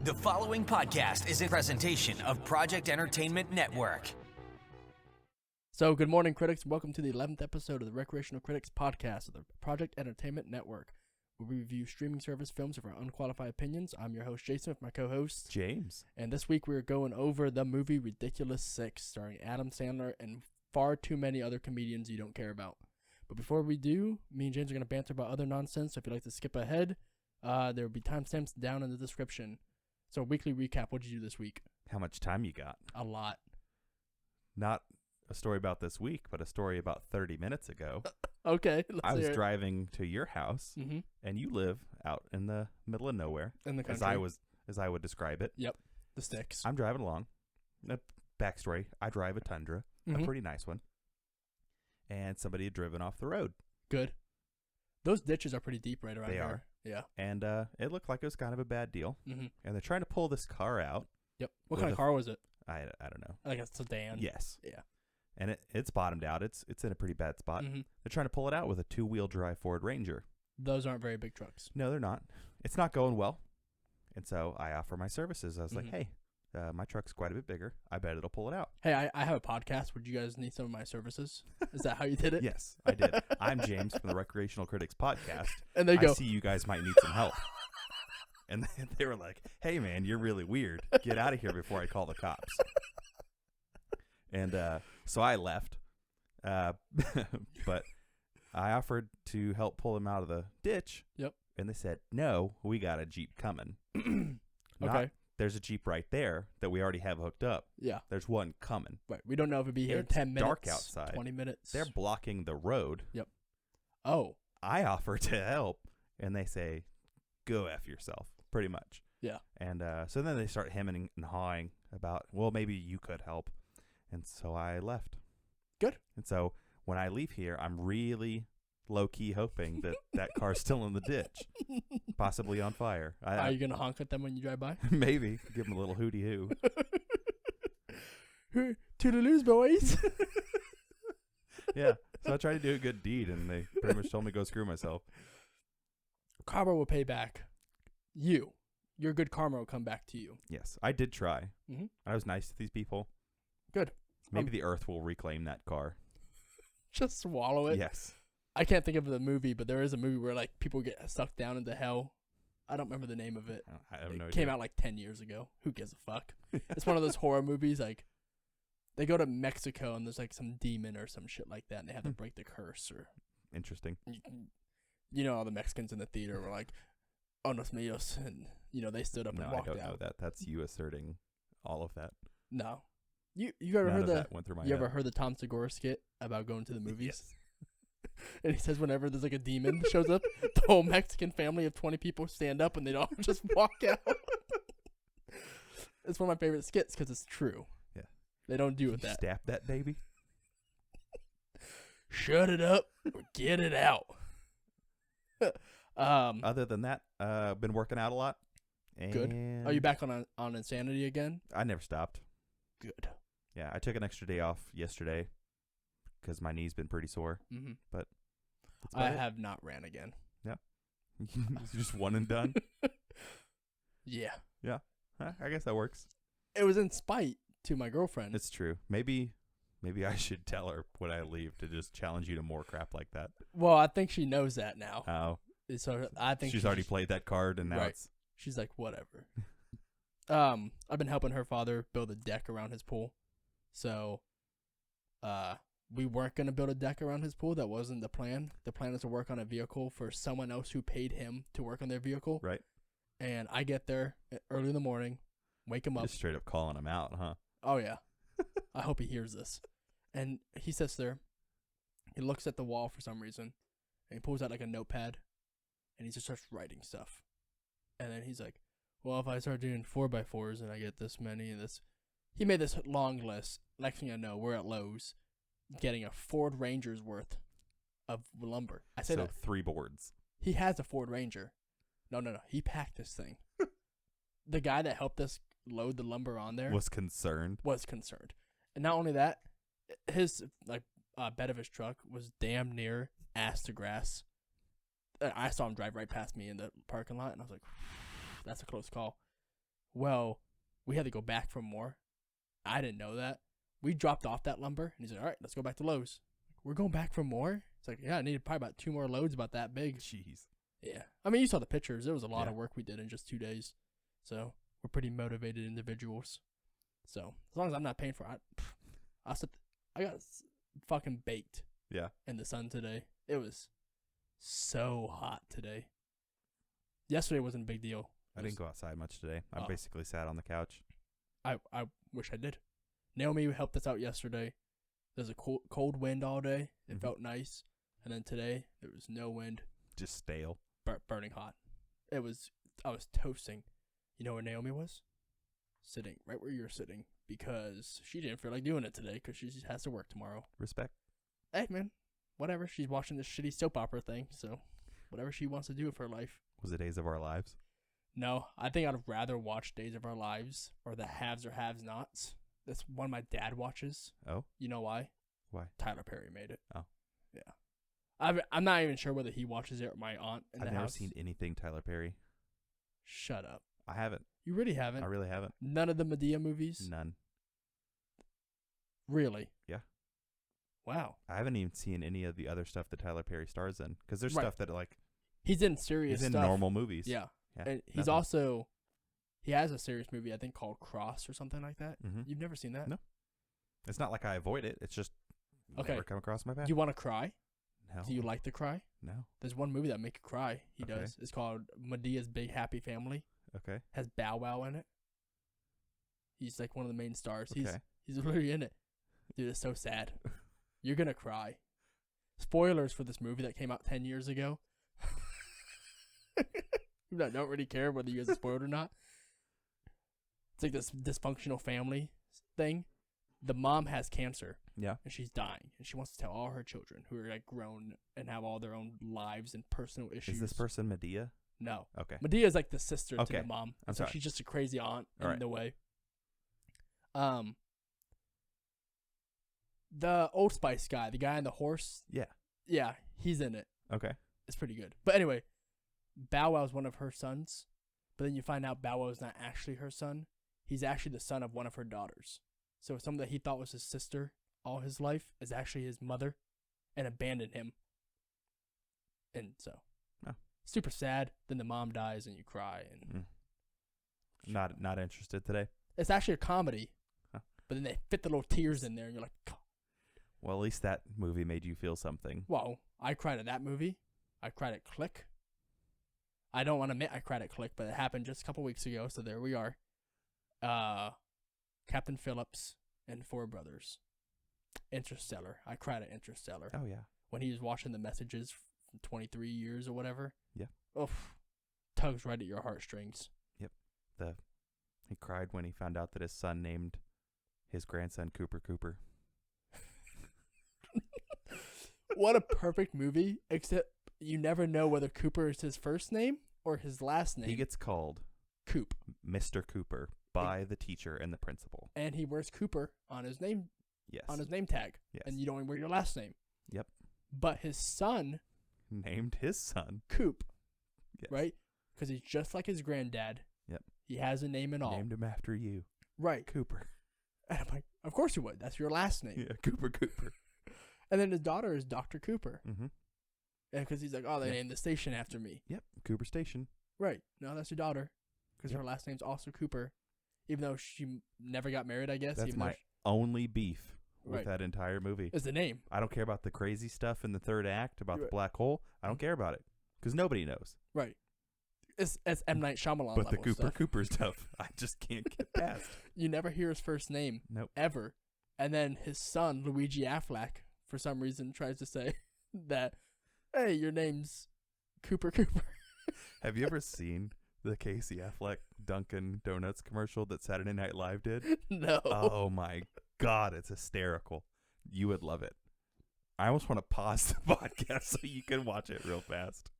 The following podcast is a presentation of Project Entertainment Network. So, good morning, critics. Welcome to the 11th episode of the Recreational Critics Podcast of the Project Entertainment Network, where we review streaming service films of our unqualified opinions. I'm your host, Jason, with my co-host, James. And this week we're going over the movie Ridiculous 6, starring Adam Sandler and far too many other comedians you don't care about. But before we do, me and James are going to banter about other nonsense, so if you'd like to skip ahead, there will be timestamps down in the description. So, weekly recap, what did you do this week? How much time you got? A lot. Not a story about this week, but a story about 30 minutes ago. Okay. I was driving to your house, and you live out in the middle of nowhere. In the country. As I would describe it. Yep. The sticks. I'm driving along. Backstory, I drive a Tundra, a pretty nice one. And somebody had driven off the road. Good. Those ditches are pretty deep right around They here. are. Yeah. And it looked like it was kind of a bad deal. And they're trying to pull this car out. Yep. What kind of car was it? I don't know. Like a sedan? Yes. Yeah. And it's bottomed out. It's in a pretty bad spot. They're trying to pull it out with a two-wheel drive Ford Ranger. Those aren't very big trucks. No, they're not. It's not going well. And so I offer my services. I was like, hey, my truck's quite a bit bigger. I bet it'll pull it out. Hey, I have a podcast. Would you guys need some of my services? Is that how you did it? Yes, I did. I'm James from the Recreational Critics Podcast. And they go, I see you guys might need some help. And they were like, hey, man, you're really weird. Get out of here before I call the cops. And so I left. But I offered to help pull him out of the ditch. Yep. And they said, no, we got a Jeep coming. Okay. There's a Jeep right there that we already have hooked up. Yeah. There's one coming. Right. We don't know if it'll be here in It's 10 minutes. dark outside. 20 minutes. They're blocking the road. Yep. Oh. I offer to help, and they say, go F yourself, pretty much. Yeah. And so then they start hemming and hawing about, well, maybe you could help. And so I left. Good. And so when I leave here, I'm really low-key hoping that that car's still in the ditch, possibly on fire. Are you going to honk at them when you drive by? Maybe. Give them a little hooty-hoo. Toodaloos, boys. Yeah. So I tried to do a good deed, and they pretty much told me to go screw myself. Karma will pay back you. Your good karma will come back to you. Yes. I did try. I was nice to these people. Good. Maybe the earth will reclaim that car. Just swallow it. Yes. I can't think of the movie, but there is a movie where like people get sucked down into hell. I don't remember the name of it. I have no idea. It came out like 10 years ago. Who gives a fuck? It's one of those horror movies. Like they go to Mexico and there's like some demon or some shit like that, and they have to break the curse. Or Interesting. you know, all the Mexicans in the theater were like, "Oh nos míos," and they stood up and walked out. I don't know that. That's you asserting all of that. No, you ever None heard of that went through my head. ever heard the Tom Segura skit about going to the movies? Yes. And he says whenever there's like a demon that shows up, the whole Mexican family of 20 people stand up and they all just walk out. It's one of my favorite skits because it's true. Yeah. They don't do with that. Stab that baby. Shut it up or get it out. Other than that, been working out a lot. Good. Are you back on insanity again? I never stopped. Good. Yeah, I took an extra day off yesterday because my knee's been pretty sore. But I have not ran again. Yeah. It's just one and done. Yeah. Yeah. I guess that works. It was in spite to my girlfriend. It's true. Maybe I should tell her when I leave to just challenge you to more crap like that. Well, I think she knows that now. Oh. So I think she's already played that card, and now it's... She's like, whatever. I've been helping her father build a deck around his pool. So, we weren't going to build a deck around his pool. That wasn't the plan. The plan is to work on a vehicle for someone else who paid him to work on their vehicle. Right. And I get there early in the morning, wake him up. Just straight up calling him out, huh? Oh, yeah. I hope he hears this. And he sits there. He looks at the wall for some reason. And he pulls out like a notepad. And he just starts writing stuff. And then he's like, well, if I start doing 4x4s and I get this many and this. He made this long list. Next thing I know, we're at Lowe's getting a Ford Ranger's worth of lumber. I said so 3 boards. He has a Ford Ranger. No. He packed this thing. The guy that helped us load the lumber on there was concerned. And not only that, his bed of his truck was damn near ass to grass. I saw him drive right past me in the parking lot, and I was like, that's a close call. Well, we had to go back for more. I didn't know that. We dropped off that lumber, and he's like, all right, let's go back to Lowe's. We're going back for more? It's like, yeah, I needed probably about 2 more loads about that big. Jeez. Yeah. I mean, you saw the pictures. There was a lot Yeah. of work we did in just 2 days. So, we're pretty motivated individuals. So, as long as I'm not paying for it, I got fucking baked Yeah. in the sun today. It was so hot today. Yesterday wasn't a big deal. I didn't go outside much today. I Oh. basically sat on the couch. I wish I did. Naomi helped us out yesterday. There's a cold wind all day. It Mhm. felt nice. And then today, there was no wind. Just stale. Burning hot. I was toasting. You know where Naomi was? Sitting right where you're sitting because she didn't feel like doing it today because she has to work tomorrow. Respect. Hey, man. Whatever. She's watching this shitty soap opera thing, so whatever she wants to do with her life. Was it Days of Our Lives? No, I think I'd rather watch Days of Our Lives or the Haves or Haves Nots. That's one my dad watches. Oh? You know why? Why? Tyler Perry made it. Oh. Yeah. I'm not even sure whether he watches it or my aunt in I've the never house. seen anything Tyler Perry. Shut up. I haven't. You really haven't? I really haven't. None of the Medea movies? None. Really? Yeah. Wow. I haven't even seen any of the other stuff that Tyler Perry stars in. Because there's Right. stuff that, like, He's in serious he's in stuff. normal movies. Yeah. Yeah, And he's nothing. also, he has a serious movie, I think, called Cross or something like that. Mm-hmm. You've never seen that? No. It's not like I avoid it. It's just Okay. never come across my path. Do you want to cry? No. Do you like to cry? No. There's one movie that make you cry. He Okay. does. It's called Medea's Big Happy Family. Okay. Has Bow Wow in it. He's like one of the main stars. Okay. He's literally in it. Dude, it's so sad. You're gonna cry. Spoilers for this movie that came out 10 years ago. I don't really care whether you guys are spoiled or not. It's like this dysfunctional family thing. The mom has cancer. Yeah. And she's dying. And she wants to tell all her children who are like grown and have all their own lives and personal issues. Is this person Medea? No. Okay. Medea is like the sister to Okay. the mom. I'm so sorry. she's just a crazy aunt in Alright. the way. The Old Spice guy, the guy on the horse. Yeah. Yeah, he's in it. Okay. It's pretty good. But anyway, Bow Wow's one of her sons. But then you find out Bow Wow's not actually her son. He's actually the son of one of her daughters. So someone that he thought was his sister all his life is actually his mother and abandoned him. And so, Oh. super sad. Then the mom dies and you cry. And Not interested today. it's actually a comedy. Huh. But then they fit the little tears in there and you're like, "God." Well, at least that movie made you feel something. Well, I cried at that movie. I cried at Click. I don't want to admit I cried at Click, but it happened just a couple weeks ago, so there we are. Captain Phillips and Four Brothers. Interstellar. I cried at Interstellar. Oh yeah. When he was watching the messages from 23 years or whatever. Yeah. Oof. Tugs right at your heartstrings. He cried when he found out that his son named his grandson Cooper. What a perfect movie, except you never know whether Cooper is his first name or his last name. He gets called Coop. Mr. Cooper by the teacher and the principal. And he wears Cooper on his name Yes. on his name tag. Yes. And you don't even wear your last name. Yep. But his son, Named his son. Coop, Yes. right? Because he's just like his granddad. Yep. He has a name and all. Named him after you. Right. Cooper. And I'm like, of course you would. That's your last name. Yeah, Cooper. And then his daughter is Dr. Cooper. Mm-hmm. Because he's like, oh, they Yeah. named the station after me. Yep. Cooper Station. Right. No, that's your daughter. Because Yep. her last name's also Cooper. Even though she never got married, I guess. That's even my though only beef with Right. that entire movie. is the name. I don't care about the crazy stuff in the third act about the Right. black hole. I don't care about it because nobody knows. Right. It's M. Night Shyamalan But the level stuff. Cooper stuff, I just can't get past. You never hear his first name. Nope. Ever. And then his son, Luigi Affleck, for some reason tries to say that, hey, your name's Cooper. Have you ever seen the Casey Affleck Dunkin' Donuts commercial that Saturday Night Live did? No. Oh my God, it's hysterical. You would love it. I almost want to pause the podcast so you can watch it real fast.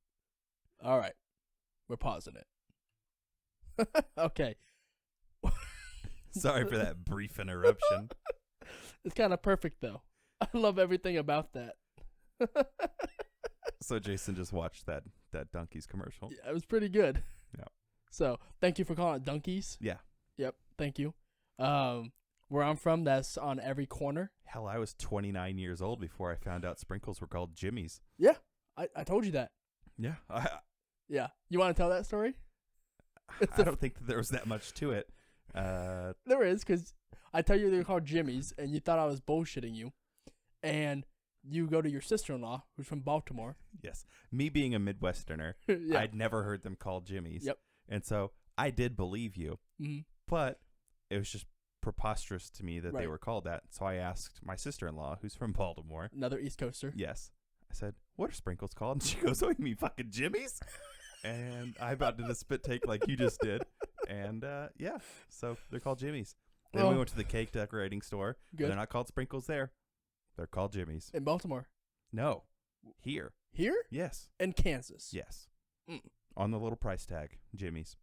All right. We're pausing it. Okay. Sorry for that brief interruption. It's kind of perfect, though. I love everything about that. So Jason just watched that Dunkies commercial. Yeah, it was pretty good. Yeah. So thank you for calling it Dunkies. Yeah. Yep. Thank you. Where I'm from, that's on every corner. Hell, I was 29 years old before I found out sprinkles were called Jimmy's. Yeah. I told you that. Yeah. Yeah. You want to tell that story? I don't think that there was that much to it. There is, because I tell you they're called Jimmy's, and you thought I was bullshitting you. And you go to your sister-in-law, who's from Baltimore. Yes. Me being a Midwesterner, Yeah. I'd never heard them called Jimmy's. Yep. And so I did believe you, Mm-hmm. but it was just preposterous to me that they Right. were called that. So I asked my sister-in-law, who's from Baltimore. Another East Coaster. Yes. I said, what are sprinkles called? And she goes, oh, you mean fucking Jimmy's? And I about did a spit take like you just did. And, yeah, so they're called Jimmy's. Then we Well, went to the cake decorating store. Good. They're not called sprinkles there. They're called Jimmy's. In Baltimore. No. Here. Here? Yes. In Kansas. Yes. Mm. On the little price tag, Jimmy's.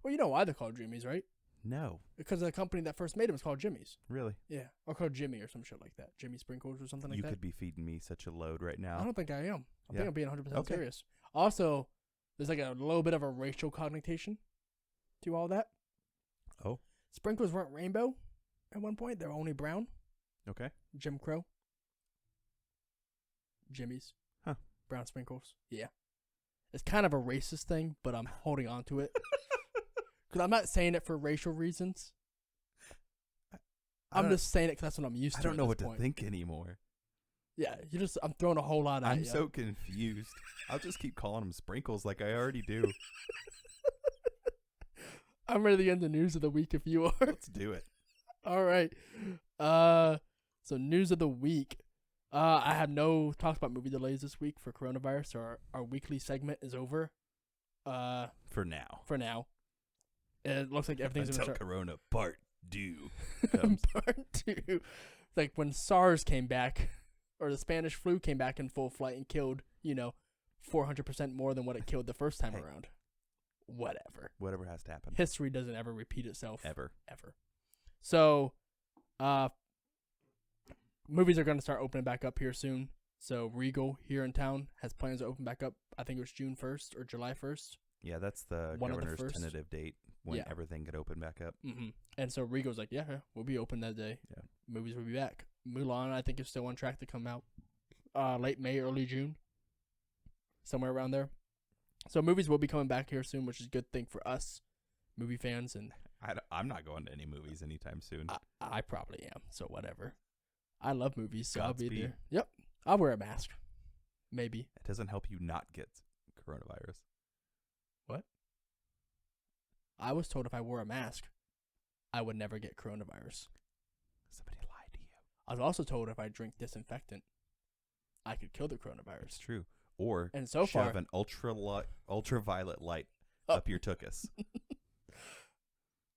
Well, you know why they're called Jimmy's, right? No. Because the company that first made them was called Jimmy's. Really? Yeah. Or called Jimmy or some shit like that. Jimmy Sprinkles or something like You that. could be feeding me such a load right I now. don't think I am. I Yeah. think I'm being 100% Okay. serious. Also, there's like a little bit of a racial connotation to all that. Oh. Sprinkles weren't rainbow at one point. They were only brown. Okay. Jim Crow. Jimmy's. Huh. Brown sprinkles. Yeah. It's kind of a racist thing, but I'm holding on to it. Because I'm not saying it for racial reasons. I'm just saying it because that's what I'm used to. I don't at know this what point. to think anymore. Yeah, I'm throwing a whole lot at I'm you. so confused. I'll just keep calling them sprinkles like I already do. I'm ready to get into news of the week if you are. Let's do it. All right. So news of the week. I have no talks about movie delays this week for coronavirus. So our weekly segment is over. For now. For now. It looks like everything's Until going to start. Corona Part 2 comes. Part 2. It's like when SARS came back, or the Spanish flu came back in full flight and killed, 400% more than what it killed the first time Hey. around. Whatever. Whatever has to happen. History doesn't ever repeat itself. Ever. So, movies are going to start opening back up here soon. So Regal here in town has plans to open back up. I think it was June 1st or July 1st. Yeah, that's the One of the governor's first. tentative date when Yeah. everything could open back up. Mm-hmm. And so Regal's like, yeah, we'll be open that day. Yeah. Movies will be back. Mulan, I think, is still on track to come out late May, early June. Somewhere around there. So movies will be coming back here soon, which is a good thing for us, movie fans. And I'm not going to any movies anytime soon. I probably am, so whatever. I love movies, so I'll be Godspeed. there. Yep. I'll wear a mask. Maybe. It doesn't help you not get coronavirus. I was told if I wore a mask, I would never get coronavirus. Somebody lied to you. I was also told if I drink disinfectant, I could kill the It's coronavirus. true. Or And so shove far, an ultraviolet light Oh. up your tuchus.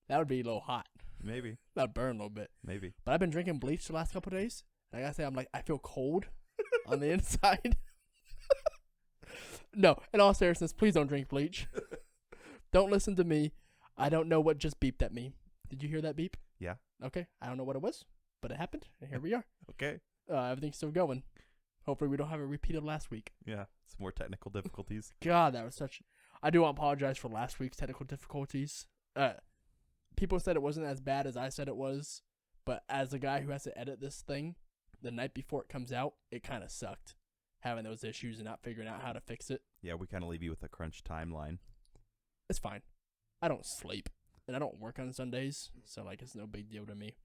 that would be a little hot. Maybe. That'd burn a little bit. Maybe. But I've been drinking bleach the last couple of days. And I gotta say, I feel cold on the inside. No, in all seriousness, please don't drink bleach. Don't listen to me. I don't know what just beeped at me. Did you hear that beep? Yeah. Okay. I don't know what it was, but it happened, and here we are. Okay. Everything's still going. Hopefully we don't have a repeat of last week. Yeah. Some more technical difficulties. God, that was such... I do apologize for last week's technical difficulties. People said it wasn't as bad as I said it was, but as a guy who has to edit this thing the night before it comes out, it kind of sucked having those issues and not figuring out how to fix it. Yeah, we kind of leave you with a crunch timeline. It's fine. I don't sleep, and I don't work on Sundays, so it's no big deal to me.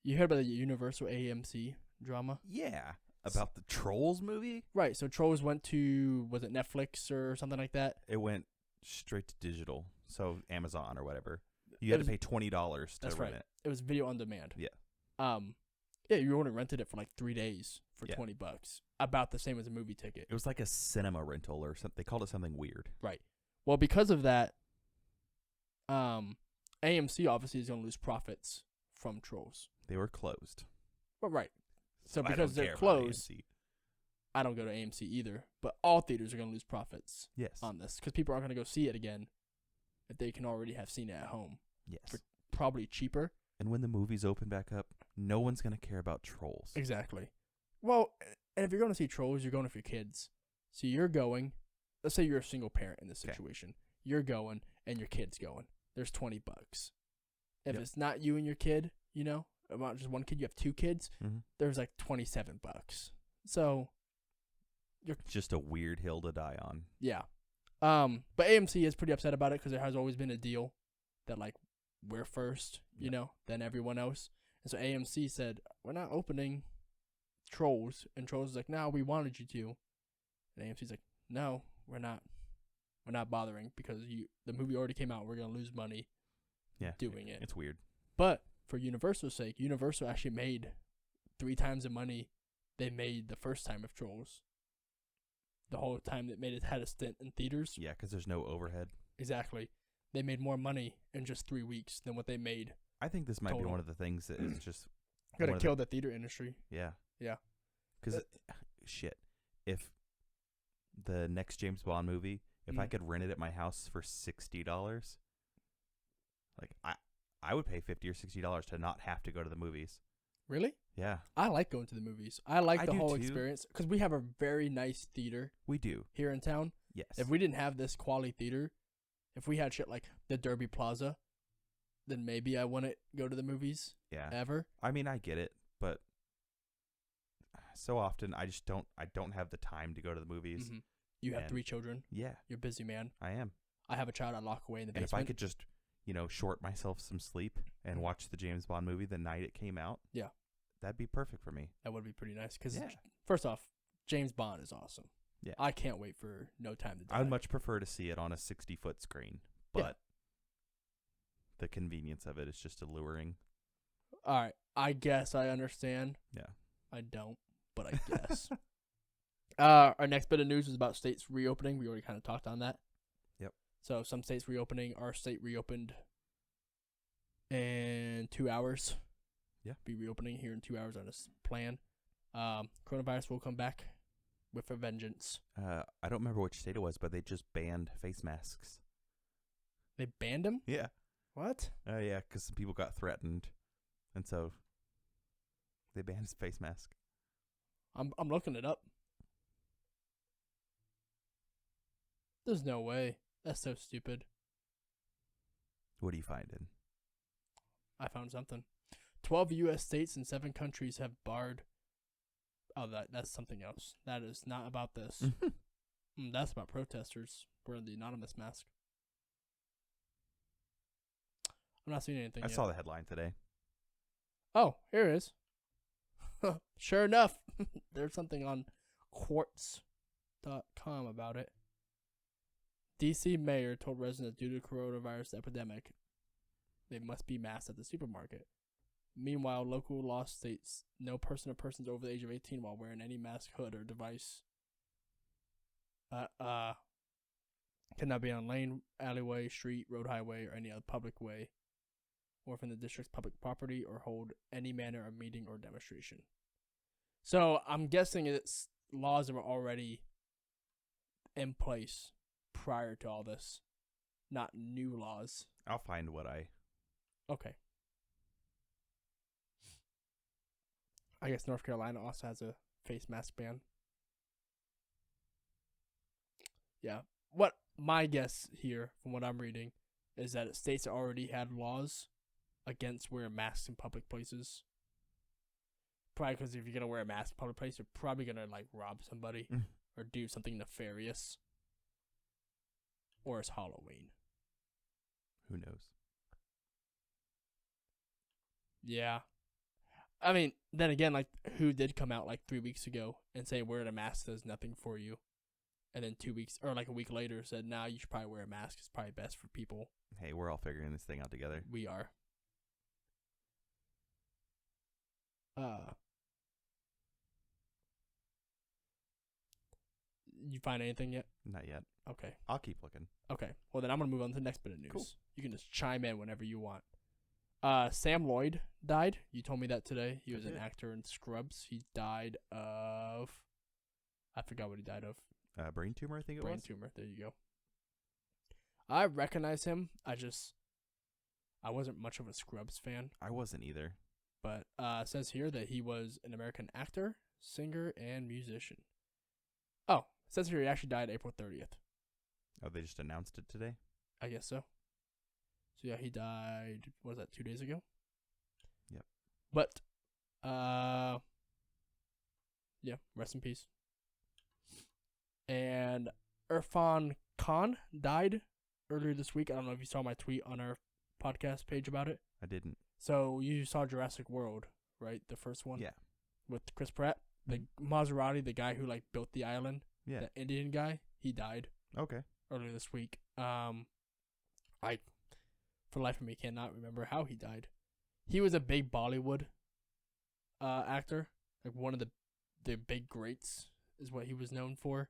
You heard about the Universal AMC drama? Yeah. About the Trolls movie? Right, so Trolls went to, was it Netflix or something like that? It went straight to digital. So Amazon or whatever. You had to pay $20 to That's rent right. it. It was video on demand. Yeah. Yeah, you only rented it for 3 days for Yeah. $20. About the same as a movie ticket. It was like a cinema rental or something. They called it something weird. Right. Well, because of that, AMC obviously is going to lose profits from Trolls. They were closed. But right. So I because don't they're care about closed, AMC. I don't go to AMC either. But all theaters are going to lose profits Yes. on this because people aren't going to go see it again if they can already have seen it at home. Yes. For probably cheaper. And when the movies open back up, no one's going to care about Trolls. Exactly. Well, and if you're going to see Trolls, you're going with your kids. So you're going. let's say you're a single parent in this Okay. situation. You're going and your kid's going. There's $20. If Yep. it's not you and your kid, about just one kid, you have 2 kids. Mm-hmm. There's like $27. So Just a weird hill to die on. yeah. But AMC is pretty upset about it because there has always been a deal that like we're first, then everyone else. And so AMC said, we're not opening Trolls. And Trolls is like, no, we wanted you to. And AMC's like, no, we're not. We're not bothering because the movie already came out. We're going to lose money doing it. It's weird. But for Universal's sake, Universal actually made 3 times the money they made the first time of Trolls. The whole time that had a stint in theaters. Yeah, because there's no overhead. Exactly. They made more money in just 3 weeks than what they made. I think this might be Total. one of the things that is just Gonna one of kill the theater industry. Yeah. Yeah. Because, shit, if the next James Bond movie, if I could rent it at my house for $60, like, I would pay $50 or $60 to not have to go to the movies. Really? Yeah. I like going to the movies. I like I the do whole too. experience because we have a very nice theater We do. here in town. Yes. If we didn't have this quality theater, if we had shit like the Derby Plaza, then maybe I wouldn't go to the movies Yeah. ever. I mean, I get it, but so often I don't have the time to go to the movies. Mm-hmm. You have And- 3 children. Yeah, You're a busy man. I am. I have a child I lock away in the And if basement. I could just, short myself some sleep and watch the James Bond movie the night it came out, Yeah. that'd be perfect for me. That would be pretty nice. Because, Yeah. first off, James Bond is awesome. Yeah. I can't wait for No Time to Die. I would much prefer to see it on a 60-foot screen, but Yeah. the convenience of it is just alluring. All right. I guess I understand. Yeah. I don't, but I guess. Our next bit of news is about states reopening. We already kind of talked on that. Yep. So some states reopening. Our state reopened in 2 hours. Yeah. Be reopening here in 2 hours on this plan. Coronavirus will come back with a vengeance. I don't remember which state it was, but they just banned face masks. They banned them? Yeah. What? Oh, yeah, because some people got threatened, and so they banned his face mask. I'm looking it up. There's no way. That's so stupid. What are you finding? I found something. 12 U.S. states and 7 countries have barred. Oh, that's something else. That is not about this. That's about protesters wearing the anonymous mask. I'm not seeing anything I yet. saw the headline today. Oh, here it is. Sure enough, there's something on quartz.com about it. D.C. mayor told residents due to coronavirus epidemic, they must be masked at the supermarket. Meanwhile, local law states no person or persons over the age of 18 while wearing any mask, hood, or device cannot be on lane, alleyway, street, road, highway, or any other public way, or within the district's public property, or hold any manner of meeting or demonstration. So I'm guessing it's laws that were already in place prior to all this, not new laws. I'll find what I... Okay. I guess North Carolina also has a face mask ban. Yeah. What my guess here, from what I'm reading, is that states already had laws against wearing masks in public places. Probably because if you're going to wear a mask in public place, you're probably going to, like, rob somebody or do something nefarious. Or it's Halloween. Who knows? Yeah. I mean, then again, like, who did come out, like, 3 weeks ago and say wearing a mask does nothing for you? And then 2 weeks, or like a week later, said, nah, you should probably wear a mask. It's probably best for people. Hey, we're all figuring this thing out together. We are. You find anything yet? Not yet. Okay. I'll keep looking. Okay. Well, then I'm going to move on to the next bit of news. Cool. You can just chime in whenever you want. Sam Lloyd died. You told me that today. He was an actor in Scrubs. He died of... I forgot what he died of. Brain tumor, I think it was? Brain tumor. There you go. I recognize him. I wasn't much of a Scrubs fan. I wasn't either. But it says here that he was an American actor, singer, and musician. Oh, it says here he actually died April 30th. Oh, they just announced it today? I guess so. So yeah, he died. What was that? 2 days ago. Yep. But, yeah, rest in peace. And Irrfan Khan died earlier this week. I don't know if you saw my tweet on our podcast page about it. I didn't. So you saw Jurassic World, right? The first one? Yeah. With Chris Pratt. The Maserati, the guy who like built the island. Yeah. The Indian guy, he died Okay. earlier this week. I, for the life of me, cannot remember how he died. He was a big Bollywood actor. Like one of the big greats is what he was known for.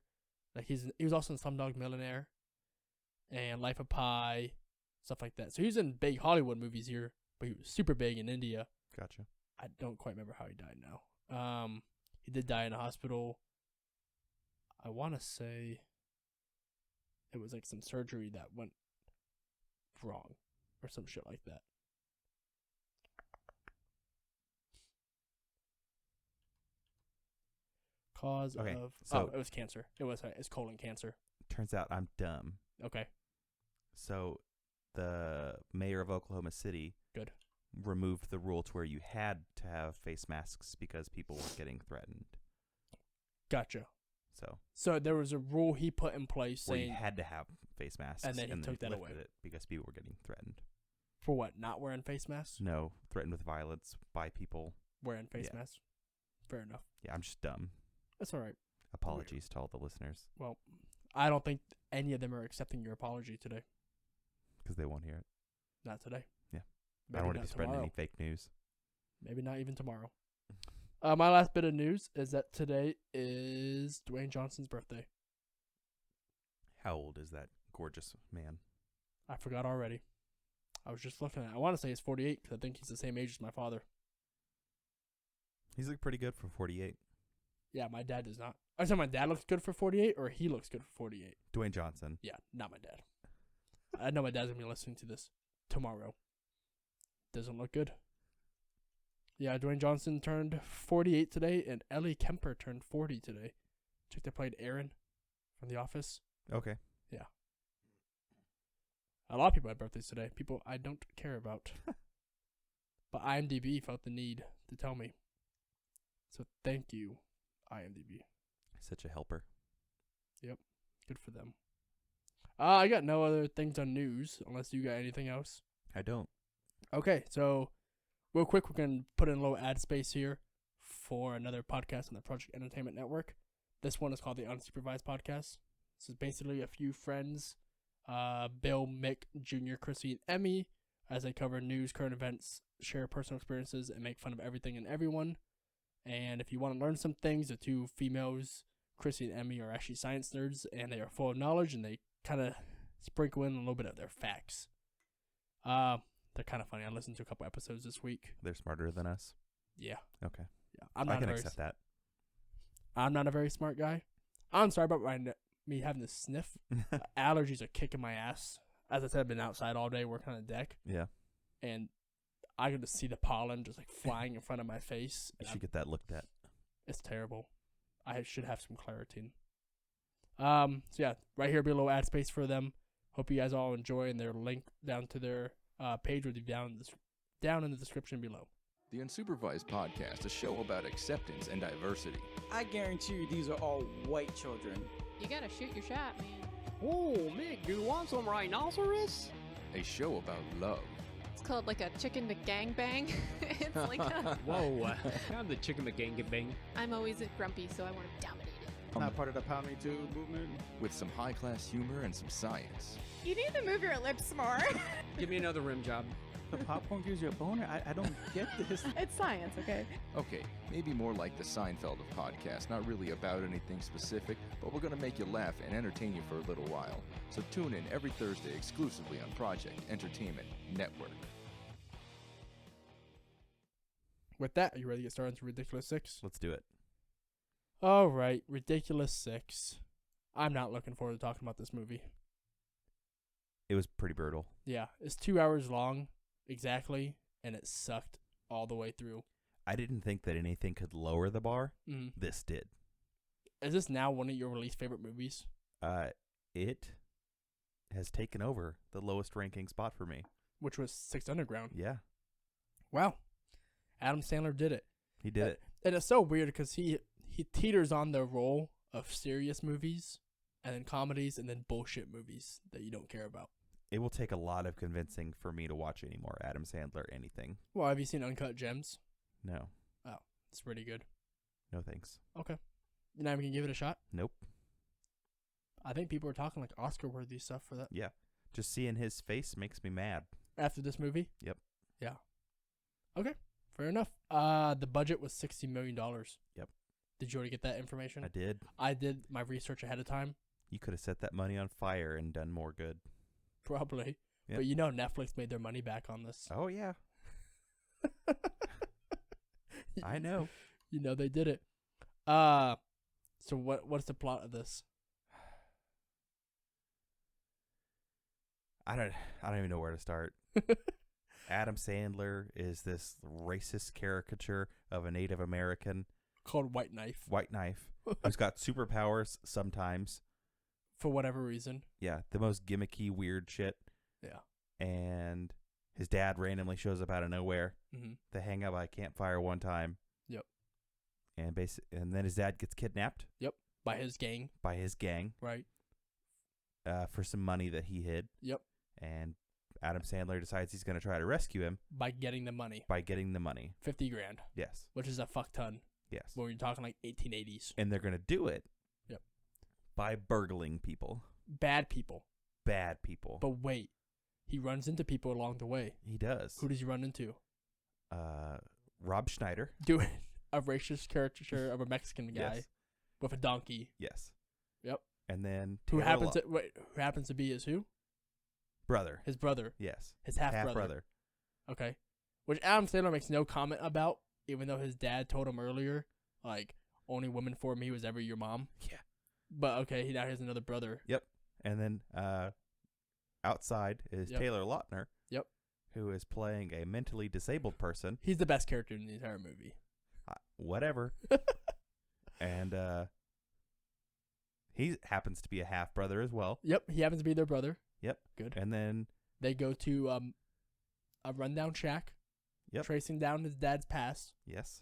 Like he was also in Slumdog Millionaire and Life of Pi, stuff like that. So he was in big Hollywood movies here, but he was super big in India. Gotcha. I don't quite remember how he died now. He did die in a hospital. I want to say it was like some surgery that went wrong or some shit like that. Cause Okay, of so- it was cancer. It's colon cancer. Turns out I'm dumb. Okay. So the mayor of Oklahoma City Good. removed the rule to where you had to have face masks because people were getting threatened. Gotcha. So there was a rule he put in place where saying you had to have face masks, And then he took that lifted away. it because people were getting threatened. for what? Not wearing face masks? No, threatened with violence by people. Wearing face Yeah. masks. Fair enough. Yeah, I'm just dumb. That's all right. Apologies to all the listeners Well, I don't think any of them are accepting your apology today. because they won't hear it. Not today. Yeah. Maybe I don't want to not be spreading tomorrow. any fake news. Maybe not even tomorrow. My last bit of news is that today is Dwayne Johnson's birthday. How old is that gorgeous man? I forgot already. I was just looking at it. I want to say he's 48 because I think he's the same age as my father. He's looked pretty good for 48. Yeah, my dad does not. I said my dad looks good for 48 or he looks good for 48. Dwayne Johnson. Yeah, not my dad. I know my dad's going to be listening to this tomorrow. Doesn't look good. Yeah, Dwayne Johnson turned 48 today, and Ellie Kemper turned 40 today. Chick that played Aaron from The Office. Okay. A lot of people had birthdays today. People I don't care about. But IMDb felt the need to tell me. So thank you, IMDb. Such a helper. Good for them. I got no other things on news, unless you got anything else. I don't. Okay, so real quick, we're going to put in a little ad space here for another podcast on the Project Entertainment Network. This one is called the Unsupervised Podcast. This is basically a few friends, Bill, Mick, Junior, Chrissy, and Emmy, as they cover news, current events, share personal experiences, and make fun of everything and everyone. And if you want to learn some things, the two females, Chrissy and Emmy, are actually science nerds, and they are full of knowledge, and they kind of sprinkle in a little bit of their facts. They're kind of funny. I listened to a couple episodes this week. They're smarter than us. Yeah. Okay. Yeah. I can accept that. I'm not a very smart guy. I'm sorry about me having to sniff. Allergies are kicking my ass. As I said, I've been outside all day working on the deck, Yeah. and I can just see the pollen just like flying in front of my face. You and should get that looked at. It's terrible. I should have some Claritin. So yeah, right here be a little ad space for them. Hope you guys all enjoy, and their link down to their page will be down in the description below. The Unsupervised Podcast, a show about acceptance and diversity. I guarantee you these are all white children. You gotta shoot your shot, man. Oh, Mick, do you want some rhinoceros? A show about love. It's called like a chicken McGangbang. It's like Whoa, I'm the chicken McGangbang. I'm always grumpy, so I want to dominate it. Not part of the Pound Me Too movement. With some high-class humor and some science. You need to move your lips more. Give me another rim job. The popcorn gives you a boner? I don't get this. It's science, okay? Okay, maybe more like the Seinfeld of podcasts, not really about anything specific, but we're going to make you laugh and entertain you for a little while. So tune in every Thursday exclusively on Project Entertainment Network. With that, are you ready to get started into Ridiculous 6? Let's do it. All right, Ridiculous 6. I'm not looking forward to talking about this movie. It was pretty brutal. Yeah, it's 2 hours long, exactly, and it sucked all the way through. I didn't think that anything could lower the bar. Mm. This did. Is this now one of your least favorite movies? It has taken over the lowest ranking spot for me. which was 6 Underground. Yeah, Wow. Adam Sandler did it. he did it. And it's so weird because he teeters on the role of serious movies and then comedies and then bullshit movies that you don't care about. It will take a lot of convincing for me to watch any more Adam Sandler anything. Well, have you seen Uncut Gems? No, It's pretty good. no thanks. Okay. You're not even going to give it a shot? Nope. I think people are talking like Oscar-worthy stuff for that. Yeah, just seeing his face makes me mad. After this movie? Yep. Yeah. Okay. Fair enough. The budget was $60 million. Yep. Did you already get that information? I did. I did my research ahead of time. You could have set that money on fire and done more good. Probably. Yep. But you know Netflix made their money back on this. Oh yeah, I know. You know they did it. So what's the plot of this? I don't even know where to start. Adam Sandler is this racist caricature of a Native American Called White Knife. white knife who's got superpowers sometimes. For whatever reason. Yeah, the most gimmicky, weird shit. Yeah. And his dad randomly shows up out of nowhere. Mm-hmm. They hang out by a campfire one time. Yep. And then his dad gets kidnapped By his gang, by his gang right? for some money that he hid. Yep. And Adam Sandler decides he's going to try to rescue him By getting the money. by getting the money. 50 grand. Yes. Which is a fuck ton. Yes. When you're talking like 1880s. And they're going to do it. Yep. By burgling people. Bad people. Bad people. But wait. He runs into people along the way. He does. Who does he run into? Rob Schneider. Doing a racist caricature of a Mexican guy Yes. with a donkey. Yes. Yep. And then Who Taylor happens to be his who? brother. His brother. Yes. His half brother. Okay. Which Adam Sandler makes no comment about, even though his dad told him earlier, like, only woman for me was ever your mom. Yeah. But okay, now he has another brother. Yep. And then outside is Yep. Taylor Lautner. Yep. Who is playing a mentally disabled person. He's the best character in the entire movie. Whatever. And he happens to be a half brother as well. Yep, he happens to be their brother. Yep. Good. And then They go to a rundown shack. Yep. Tracing down his dad's past yes.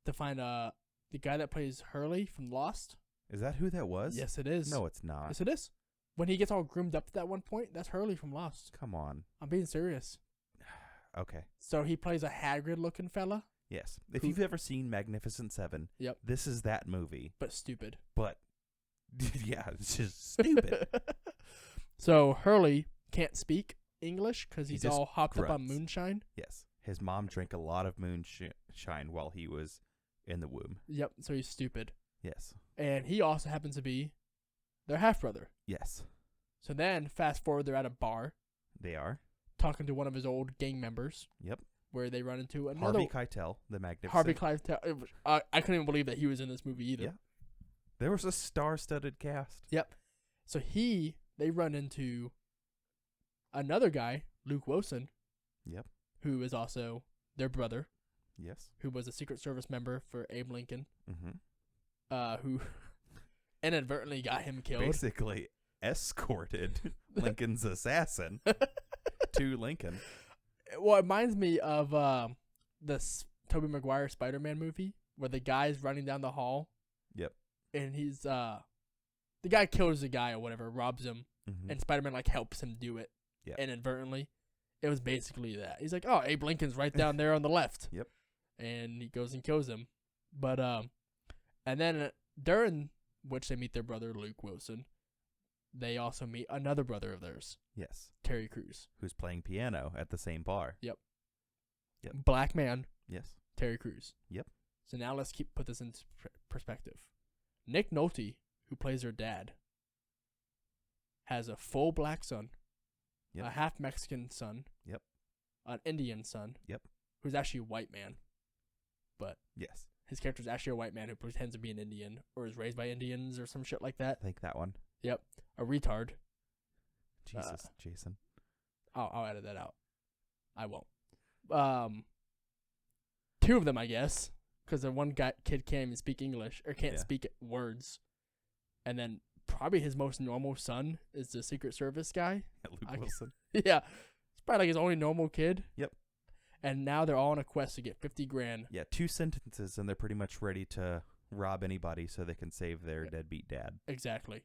to find the guy that plays Hurley from Lost. Is that who that was? Yes, it is. No, it's not. Yes, it is. When he gets all groomed up at that one point, that's Hurley from Lost. Come on. I'm being serious. Okay. So he plays a Hagrid-looking fella, Yes. If Who- you've ever seen Magnificent Seven, Yep. this is that movie. but stupid. But yeah, it's just stupid. So Hurley can't speak English because He he's just all hopped up on grunts. moonshine. Yes. His mom drank a lot of moonshine while he was in the womb. Yep, so he's stupid. Yes. And he also happens to be their half-brother. Yes. So then, fast forward, they're at a bar They are. talking to one of his old gang members Yep. where they run into another... Harvey Keitel, the Magnificent. Harvey Keitel. I couldn't even believe that he was in this movie either. Yeah. There was a star-studded cast. Yep. So they run into another guy, Luke Wilson, Yep. who is also their brother, Yes. who was a Secret Service member for Abe Lincoln, Mm-hmm. who inadvertently got him killed. Basically escorted Lincoln's assassin to Lincoln. Well, it reminds me of this Tobey Maguire Spider-Man movie where the guy's running down the hall. Yep. And he's the guy kills the guy or whatever, robs him, Mm-hmm. and Spider-Man like helps him do it Yeah. inadvertently. It was basically that. He's like, "Oh, Abe Lincoln's right down there on the left." Yep. And he goes and kills him. But and then during which they meet their brother Luke Wilson, they also meet another brother of theirs, Yes. Terry Crews. Who's playing piano at the same bar. Yep. Black man, Yes. Terry Crews. Yep. So now let's put this into perspective. Nick Nolte, who plays their dad, has a full black son, Yep. a half Mexican son, Yep. an Indian son, Yep. who's actually a white man, but Yes. his character is actually a white man who pretends to be an Indian or is raised by Indians or some shit like that. I think that one. Yep, a retard. Jesus, Jason. I'll edit that out. I won't. Two of them, I guess, because the one kid can't even speak English or can't Yeah. speak words, and then probably his most normal son is the Secret Service guy. Luke Wilson. Yeah. It's probably like his only normal kid. Yep. And now they're all on a quest to get $50,000. Yeah, 2 sentences, and they're pretty much ready to rob anybody so they can save their deadbeat dad. Exactly.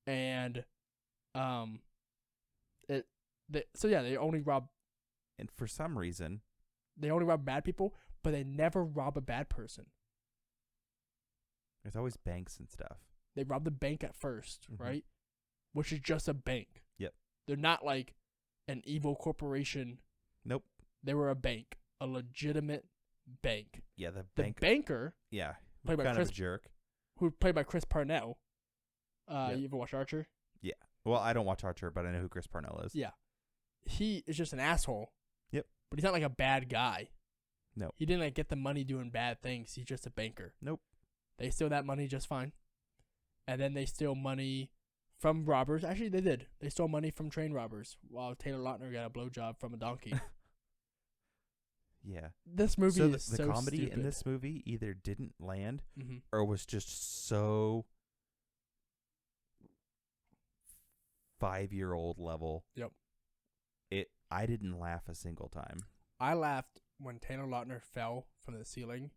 And, they only rob. And for some reason, They only rob bad people, but they never rob a bad person. there's always banks and stuff. They rob the bank at first, Mhm. right? Which is just a bank. Yep. They're not like an evil corporation. Nope. They were a bank, a legitimate bank. Yeah, the The bank. banker, Yeah, played by kind Chris, of a jerk. who played by Chris Parnell. Yep. You ever watch Archer? Well, I don't watch Archer, but I know who Chris Parnell is. Yeah. He is just an asshole. Yep. But he's not like a bad guy. No. He didn't like get the money doing bad things. He's just a banker. Nope. They steal that money just fine. And then they steal money from robbers. Actually, they did. They stole money from train robbers while Taylor Lautner got a blowjob from a donkey. Yeah. This movie So is the so comedy stupid. in this movie either didn't land Mm-hmm. or was just so 5-year-old level. Yep. I didn't laugh a single time. I laughed when Taylor Lautner fell from the ceiling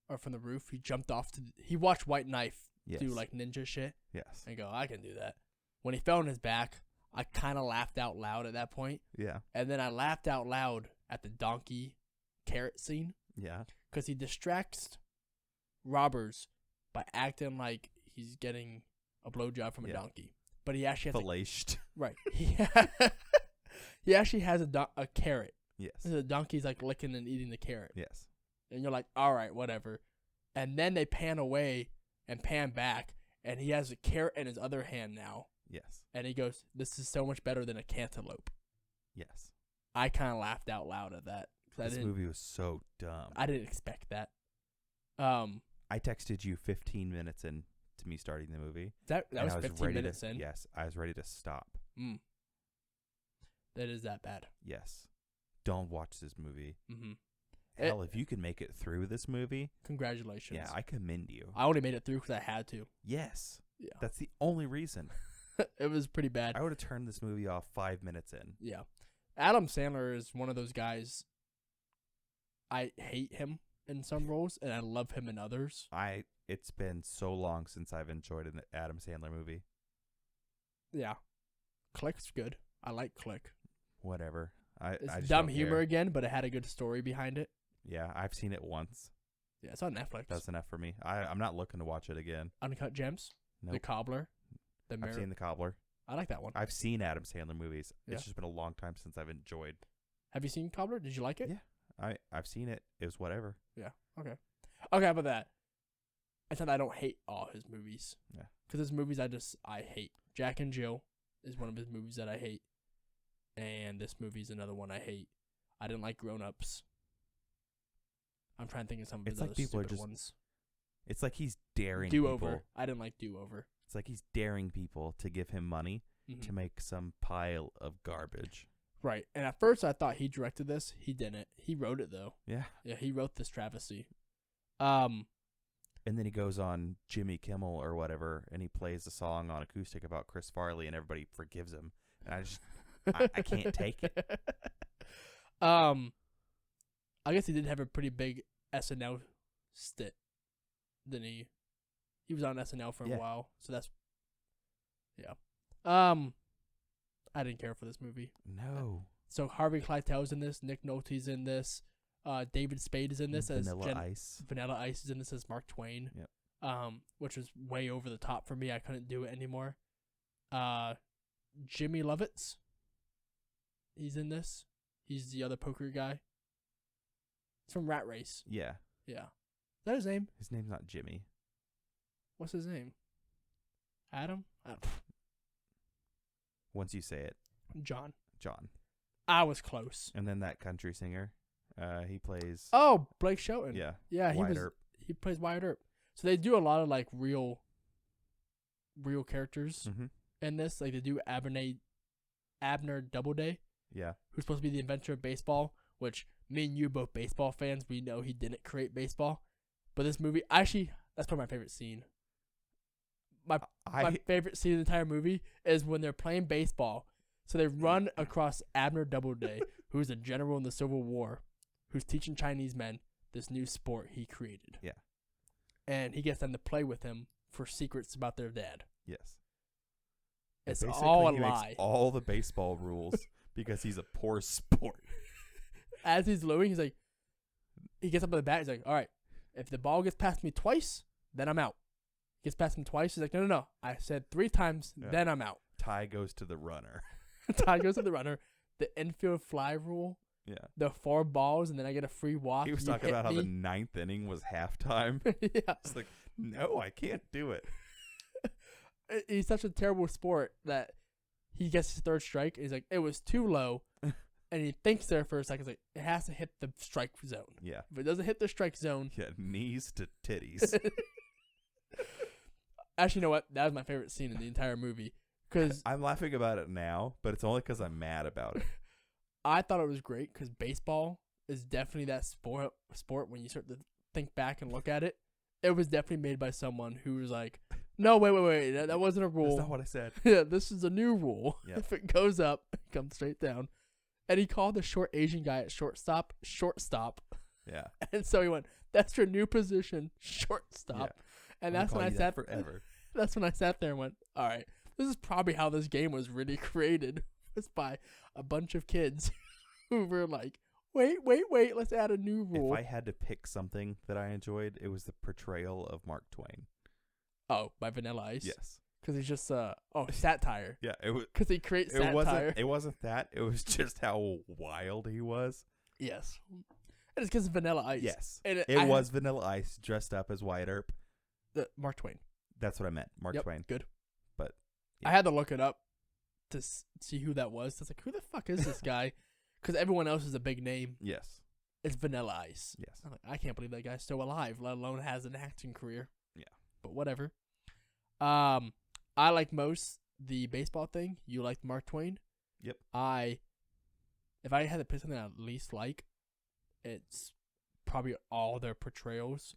or from the roof. He jumped off he watched White Knife Yes. do like ninja shit Yes. and go, I can do that. When he fell on his back, I kind of laughed out loud at that point. Yeah. And then I laughed out loud at the donkey carrot scene Yeah. because he distracts robbers by acting like he's getting a blowjob from a Yeah. donkey. But he actually has Fellaced. right. He actually has a carrot. Yes. The donkey's like licking and eating the carrot. Yes. And you're like, all right, whatever. And then they pan away and pan back, and he has a carrot in his other hand now. Yes. And he goes, this is so much better than a cantaloupe. Yes. I kind of laughed out loud at that. 'Cause This movie was so dumb. I didn't expect that. I texted you 15 minutes in to me starting the movie. That and was I 15 ready minutes to, in. Yes, I was ready to stop. That is that bad. Yes. Don't watch this movie. Mm-hmm. Hell, if you can make it through this movie, Congratulations. yeah, I commend you. I only made it through because I had to. Yes. Yeah. That's the only reason. It was pretty bad. I would have turned this movie off 5 minutes in. Yeah. Adam Sandler is one of those guys. I hate him in some roles, and I love him in others. It's been so long since I've enjoyed an Adam Sandler movie. Yeah. Click's good. I like Click. Whatever. It's I just dumb don't humor care. again, but it had a good story behind it. Yeah, I've seen it once. Yeah, it's on Netflix. That's enough for me. I'm not looking to watch it again. Uncut Gems. The Nope. Cobbler. The I've Mirror. seen The Cobbler. I like that one. I've seen Adam Sandler movies. Yeah. It's just been a long time since I've enjoyed. Have you seen Cobbler? Did you like it? Yeah. I've seen it. It was whatever. Yeah. Okay. Okay, how about that? It's not that I don't hate all his movies. Yeah. Because his movies I hate. Jack and Jill is one of his movies that I hate. And this movie's another one I hate. I didn't like Grown Ups. I'm trying to think of some of his It's like other people are stupid just ones. It's like he's daring Do people. Over. I didn't like Do Over. It's like he's daring people to give him money Mhm. to make some pile of garbage. Right. And at first I thought he directed this. He didn't. He wrote it though. Yeah. Yeah, he wrote this travesty. And then he goes on Jimmy Kimmel or whatever, and he plays a song on acoustic about Chris Farley, and everybody forgives him. And I just, I can't take it. I guess he did have a pretty big SNL stint. Didn't he? He was on SNL for a Yeah. while, so that's yeah. I didn't care for this movie. No. So Harvey Keitel's in this, Nick Nolte's in this, David Spade is in this as Vanilla Ice. Vanilla Ice is in this as Mark Twain. Yep. Which was way over the top for me. I couldn't do it anymore. Jimmy Lovitz. He's in this. He's the other poker guy. He's from Rat Race. Yeah. Yeah. Is that his name? His name's not Jimmy. What's his name? Adam? Once you say it, John. John. I was close. And then that country singer, he plays. Oh, Blake Shelton. Yeah. Yeah, Wyatt Earp. he plays Wyatt Earp. So they do a lot of like real characters Mm-hmm. in this. Like they do Abner Doubleday, Yeah. who's supposed to be the inventor of baseball, which me and you both baseball fans, we know he didn't create baseball. But this movie, actually, that's probably my favorite scene. my favorite scene in the entire movie is when they're playing baseball. So they run across Abner Doubleday, who's a general in the Civil War, who's teaching Chinese men this new sport he created. Yeah. And he gets them to play with him for secrets about their dad. Yes. It's Basically, all a he lie. makes all the baseball rules because he's a poor sport. As he's loading, he's like, he gets up on the bat. He's like, all right, if the ball gets past me twice, then I'm out. Gets past him twice. He's like, no. I said 3 times, then I'm out. Tie goes to the runner. Tie goes to the runner. The infield fly rule. Yeah. The 4 balls, and then I get a free walk. He was You talking hit about how me. the 9th inning was halftime. Yeah. It's like, no, I can't do it. He's such a terrible sport that he gets his 3rd strike. And he's like, it was too low. And he thinks there for a second. He's like, it has to hit the strike zone. Yeah. If it doesn't hit the strike zone. Yeah, knees to titties. Actually, you know what? That was my favorite scene in the entire movie. Because I'm laughing about it now, but it's only because I'm mad about it. I thought it was great because baseball is definitely that sport when you start to think back and look at it. It was definitely made by someone who was like, no, wait. That wasn't a rule. That's not what I said. Yeah, this is a new rule. Yep. If it goes up, it comes straight down. And he called the short Asian guy at shortstop. Yeah. And so he went, that's your new position, shortstop. Yeah. And I'm that's when gonna I call you sat that forever. That's when I sat there and went, all right, this is probably how this game was really created. It's by a bunch of kids who were like, wait, let's add a new rule. If I had to pick something that I enjoyed, it was the portrayal of Mark Twain. Oh, by Vanilla Ice? Yes. Because he's just, satire. Yeah, it was. Because he creates satire. It wasn't that. It was just how wild he was. Yes. And it's because of Vanilla Ice. Yes. And It was Vanilla Ice dressed up as Wyatt Earp. Mark Twain. That's what I meant. Mark Twain. Good. But I had to look it up to see who that was. It's like, who the fuck is this guy? Because everyone else is a big name. Yes. It's Vanilla Ice. Yes. I'm like, I can't believe that guy's still alive, let alone has an acting career. Yeah. But whatever. I like most the baseball thing. You like Mark Twain. Yep. If I had to pick something I least like, it's probably all their portrayals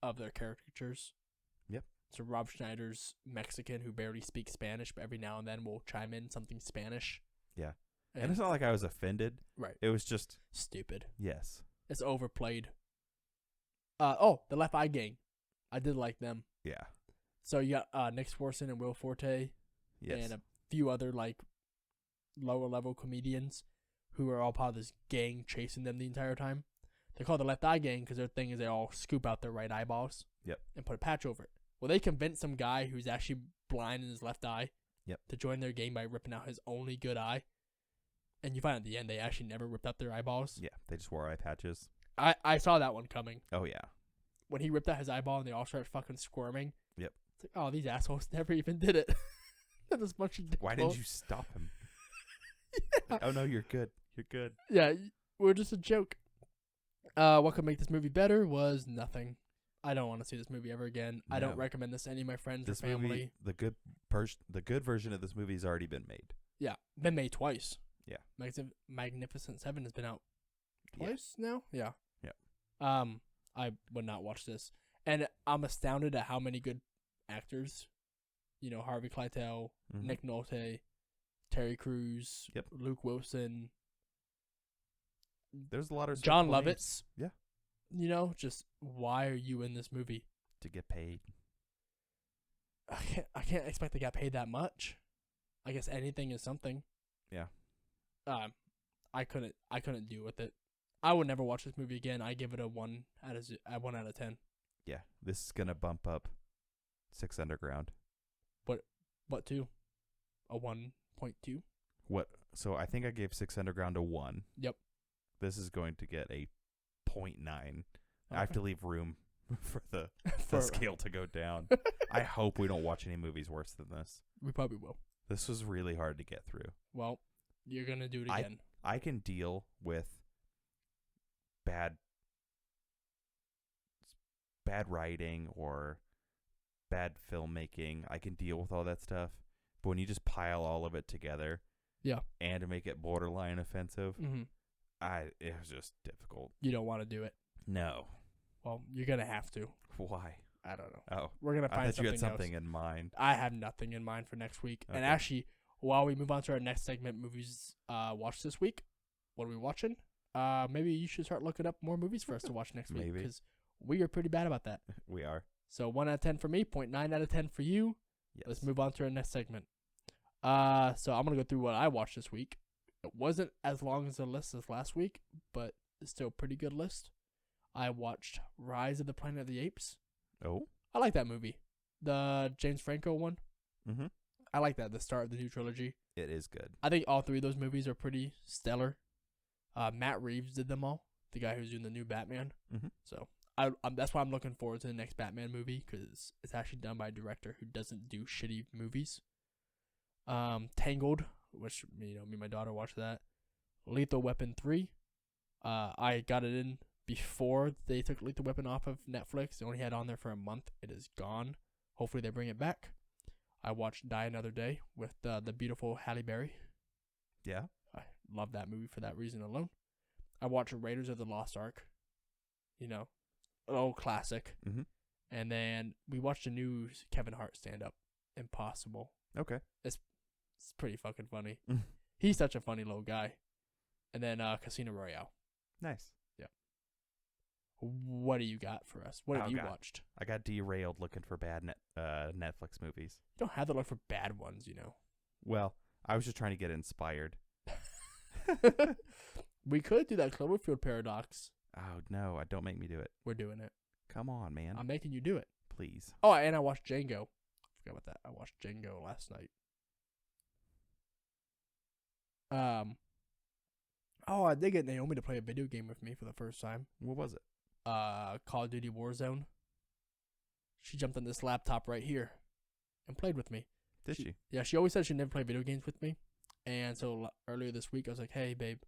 of their caricatures. Yep. So Rob Schneider's Mexican who barely speaks Spanish, but every now and then will chime in something Spanish. Yeah. And it's not like I was offended. Right. It was just stupid. yes. It's overplayed. The Left Eye Gang. I did like them. Yeah. So you got Nick Swartzen and Will Forte. Yes. And a few other like lower level comedians who are all part of this gang chasing them the entire time. They're called the Left Eye Gang because their thing is they all scoop out their right eyeballs. Yep. And put a patch over it. Well, they convinced some guy who's actually blind in his left eye. Yep. To join their gang by ripping out his only good eye. And you find at the end they actually never ripped out their eyeballs. Yeah. They just wore eye patches. I saw that one coming. Oh yeah. When he ripped out his eyeball and they all started fucking squirming. Yep. It's like, oh, these assholes never even did it. That's a bunch of Why didn't you stop him? Yeah. Oh no, you're good. You're good. Yeah, we're just a joke. What could make this movie better was nothing. I don't want to see this movie ever again. I don't No. recommend this to any of my friends This or family. movie, the good version of this movie has already been made. Yeah, been made twice. Yeah. Magnificent Seven has been out Yeah. twice now. Yeah. Yeah. I would not watch this, and I'm astounded at how many good actors, Harvey Keitel, Mhm. Nick Nolte, Terry Crews, Yep. Luke Wilson, There's a lot of John respectable names Lovitz. Yeah. Just why are you in this movie? to get paid. I can't expect to get paid that much. I guess anything is something. Yeah. I couldn't deal with it. I would never watch this movie again. I give it a 1 out of 10. Yeah, this is gonna bump up 6 Underground. What to? A 1.2? What? So I think I gave 6 Underground a 1. Yep. This is going to get a 0.9. I have to leave room for the scale to go down. I hope we don't watch any movies worse than this. We probably will. This was really hard to get through. Well, you're gonna do it again. I can deal with bad writing or bad filmmaking. I can deal with all that stuff. But when you just pile all of it together, Yeah. and to make it borderline offensive, Mm-hmm. it was just difficult. You don't want to do it. No. Well, you're gonna have to. Why? I don't know. Oh, We're gonna I find thought you had something something else. in mind. I have nothing in mind for next week. And Okay. actually, while we move on to our next segment, movies watched this week. What are we watching? Maybe you should start looking up more movies for us to watch next week Maybe. because we are pretty bad about that. We are. So 1 out of 10 for me, 0.9 out of 10 for you. Yes. Let's move on to our next segment. So I'm gonna go through what I watched this week. It wasn't as long as the list as last week, but it's still a pretty good list. I watched Rise of the Planet of the Apes. Oh. I like that movie. The James Franco one. Mm-hmm. I like that. The start of the new trilogy. It is good. I think all three of those movies are pretty stellar. Matt Reeves did them all. The guy who's doing the new Batman. Mm-hmm. So that's why I'm looking forward to the next Batman movie because it's actually done by a director who doesn't do shitty movies. Tangled, which me and my daughter watched that. Lethal Weapon 3. I got it in before they took Lethal Weapon off of Netflix. They only had it on there for a month. It is gone. Hopefully they bring it back. I watched Die Another Day with the beautiful Halle Berry. Yeah. I love that movie for that reason alone. I watched Raiders of the Lost Ark. An old classic. Mm-hmm. And then we watched a new Kevin Hart stand-up, Impossible. Okay. It's pretty fucking funny. Mm. He's such a funny little guy. And then Casino Royale. Nice. What do you got for us? What have you God. watched? I got derailed looking for bad Netflix movies. You don't have to look for bad ones, Well, I was just trying to get inspired. We could do that Cloverfield paradox. Oh, no. Don't make me do it. We're doing it. Come on, man. I'm making you do it. Please. Oh, and I watched Django. Forgot about that. I watched Django last night. Oh, I did get Naomi to play a video game with me for the first time. What was it? Call of Duty Warzone. She jumped on this laptop right here and played with me. Did she? Yeah, she always said she'd never play video games with me. And so earlier this week, I was like, hey, babe,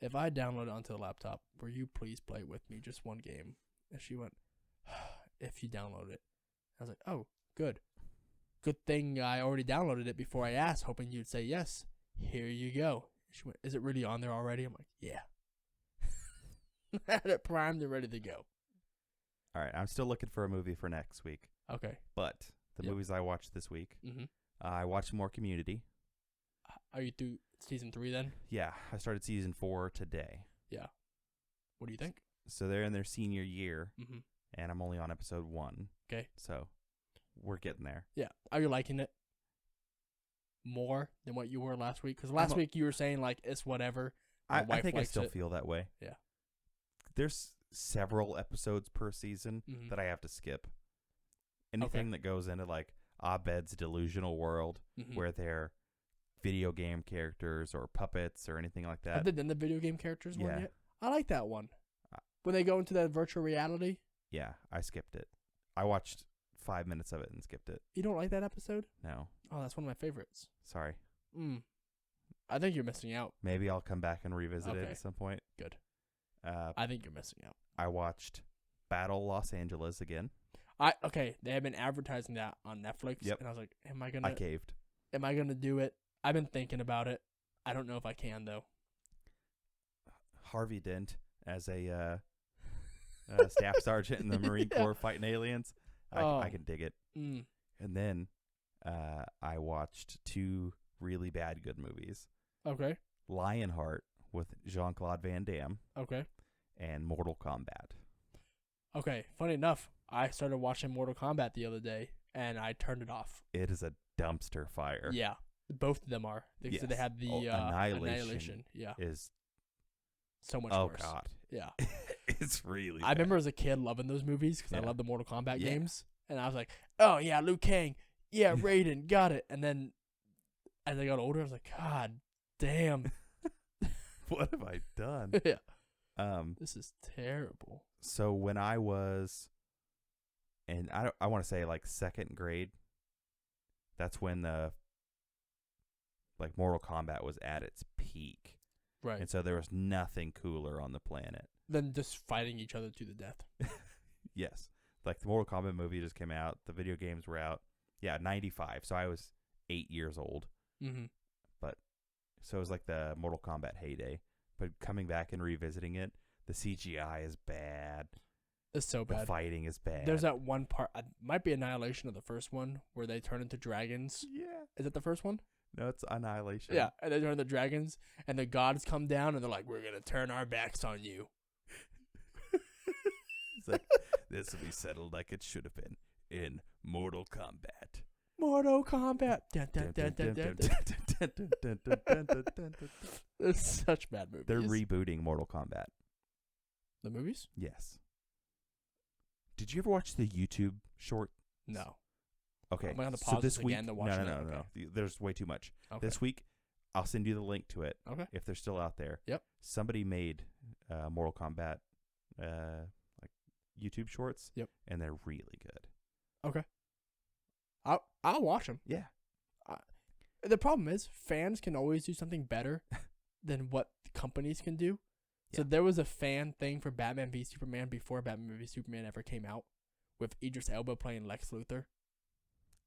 if I download it onto the laptop, will you please play with me just one game? And she went, if you download it. I was like, oh, good. Good thing I already downloaded it before I asked, hoping you'd say yes. Here you go. She went, is it really on there already? I'm like, yeah. Had it primed and ready to go. All right. I'm still looking for a movie for next week. Okay. But the Yep. movies I watched this week, Mm-hmm. I watched more Community. Are you through season 3 then? Yeah. I started season 4 today. Yeah. What do you think? So they're in their senior year, Mm-hmm. and I'm only on episode 1. Okay. So we're getting there. Yeah. Are you liking it more than what you were last week? Because last week you were saying, like, it's whatever. My I wife think I likes still it. feel that way. Yeah. There's several episodes per season Mhm. that I have to skip. Anything that goes into like Abed's delusional world Mhm. where they're video game characters or puppets or anything like that. Have they done the video game characters one Yeah. yet? I like that one. Uh, When they go into that virtual reality. Yeah, I skipped it. I watched 5 minutes of it and skipped it. You don't like that episode? No, Oh, that's one of my favorites. sorry. I think you're missing out. Maybe I'll come back and revisit it Okay. at some point. Good. Uh, I think you're missing out. I watched Battle Los Angeles again. Okay, they have been advertising that on Netflix. Yep. And I was like, am I I caved. gonna do it? I've been thinking about it. I don't know if I can though. Harvey Dent as a staff sergeant in the Marine Yeah. Corps fighting aliens. I can dig it. Mm. And then I watched 2 really bad good movies. Okay. Lionheart with Jean-Claude Van Damme Okay. and Mortal Kombat. Okay. Funny enough, I started watching Mortal Kombat the other day and I turned it off. It is a dumpster fire. Yeah. Both of them are. They said they Yes. had the Oh, Annihilation. Yeah. Is So much oh worse. god. Yeah. It's really I remember as a kid loving those movies because I Yeah. love the Mortal Kombat Yeah. games. And I was like, oh, yeah, Liu Kang. Yeah, Raiden. Got it. And then as I got older, I was like, God damn. what have I done? Yeah. Um This is terrible. so when I was and I want to say like 2nd grade, that's when the like Mortal Kombat was at its peak. Right. And so there was nothing cooler on the planet. Then just fighting each other to the death. Yes. Like the Mortal Kombat movie just came out. The video games were out. Yeah, 95. So I was 8 years old. Mm-hmm. So it was like the Mortal Kombat heyday. But coming back and revisiting it, the CGI is bad. It's so The bad. fighting is bad. There's that one part. Might be Annihilation of the first one where they turn into dragons. Yeah. Is it the first one? No, it's Annihilation. Yeah, and they turn into dragons, and the gods come down, and they're like, "We're gonna turn our backs on you." It's like, this will be settled like it should have been in Mortal Kombat. Mortal Kombat. Dun, dun, dun, dun, dun, dun. It's such bad movies. They're rebooting Mortal Kombat. The movies? Yes. Did you ever watch the YouTube short? No. Okay. Am I gonna so pause this this week, again to watch it? No. Okay. There's way too much. Okay. This week, I'll send you the link to it. Okay. If they're still out there. Yep. Somebody made Mortal Kombat like YouTube shorts. Yep. And they're really good. Okay. I'll watch them. Yeah. The problem is fans can always do something better than what companies can do. So Yeah. there was a fan thing for Batman v Superman before Batman v Superman ever came out, with Idris Elba playing Lex Luthor.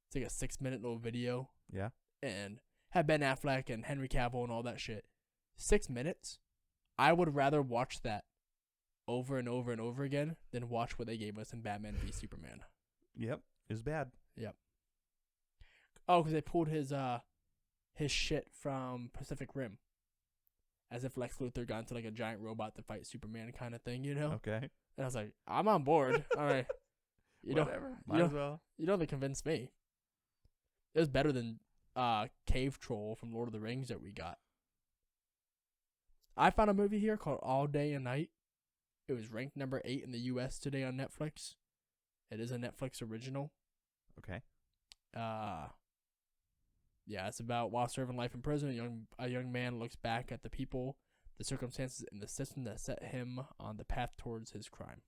It's like a 6-minute little video. Yeah. And had Ben Affleck and Henry Cavill and all that shit. 6 minutes. I would rather watch that over and over and over again than watch what they gave us in Batman v Superman. Yep. It was bad. Yep. Oh, because they pulled his shit from Pacific Rim. As if Lex Luthor got into like a giant robot to fight Superman kind of thing, you know? Okay. And I was like, I'm on board. All right. Whatever. Might you as well. You know they convinced me. It was better than Cave Troll from Lord of the Rings that we got. I found a movie here called All Day and Night. It was ranked number 8 in the U.S. today on Netflix. It is a Netflix original. Okay. Yeah, it's about while serving life in prison, a young man looks back at the people, the circumstances, and the system that set him on the path towards his crime.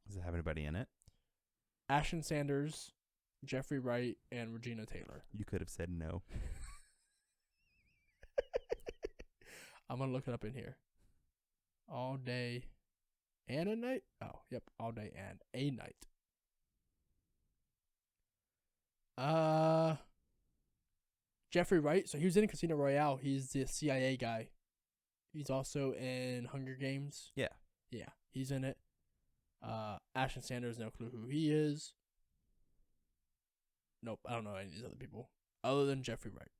Does it have anybody in it? Ashton Sanders, Jeffrey Wright, and Regina Taylor. You could have said no. I'm going to look it up in here. All Day and a Night? Oh, yep. All Day and a Night. Jeffrey Wright. So he was in Casino Royale. He's the CIA guy. He's also in Hunger Games. Yeah. Yeah, he's in it. Ashton Sanders, no clue who he is. Nope, I don't know any of these other people other than Jeffrey Wright.